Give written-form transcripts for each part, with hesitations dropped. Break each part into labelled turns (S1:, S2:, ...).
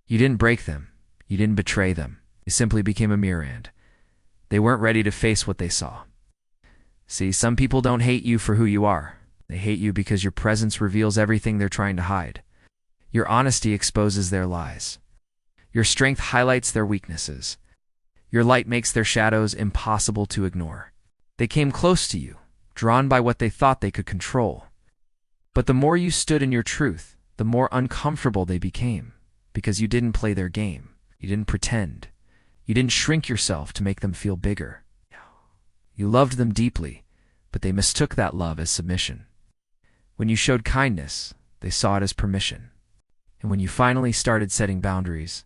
S1: You didn't break them. You didn't betray them. You simply became a mirror, and they weren't ready to face what they saw. See, some people don't hate you for who you are. They hate you because your presence reveals everything they're trying to hide. Your honesty exposes their lies. Your strength highlights their weaknesses. Your light makes their shadows impossible to ignore. They came close to you, drawn by what they thought they could control. But the more you stood in your truth, the more uncomfortable they became, because you didn't play their game. You didn't pretend. You didn't shrink yourself to make them feel bigger. You loved them deeply, but they mistook that love as submission. When you showed kindness, they saw it as permission. And when you finally started setting boundaries,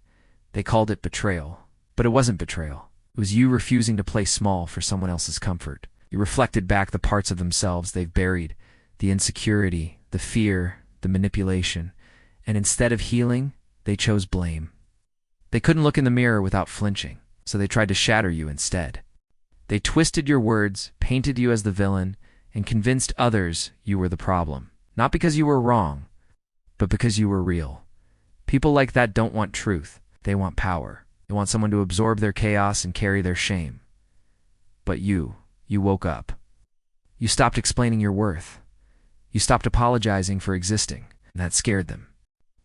S1: they called it betrayal. But it wasn't betrayal. It was you refusing to play small for someone else's comfort. You reflected back the parts of themselves they've buried, the insecurity, the fear, the manipulation, and instead of healing, they chose blame. They couldn't look in the mirror without flinching, so they tried to shatter you instead. They twisted your words, painted you as the villain, and convinced others you were the problem. Not because you were wrong, but because you were real. People like that don't want truth. They want power. They want someone to absorb their chaos and carry their shame. But you woke up. You stopped explaining your worth. You stopped apologizing for existing, and that scared them.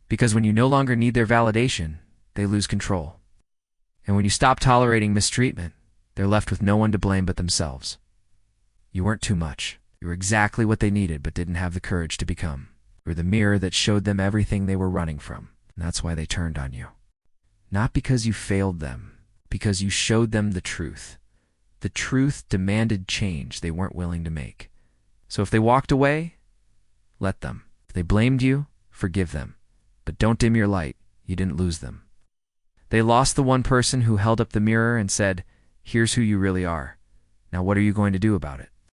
S1: Because when you no longer need their validation, they lose control. And when you stop tolerating mistreatment, they're left with no one to blame but themselves. You weren't too much. You were exactly what they needed but didn't have the courage to become. You were the mirror that showed them everything they were running from, and that's why they turned on you. Not because you failed them, because you showed them the truth. The truth demanded change they weren't willing to make. So if they walked away, let them. If they blamed you, forgive them. But don't dim your light. You didn't lose them. They lost the one person who held up the mirror and said, "Here's who you really are. Now what are you going to do about it?"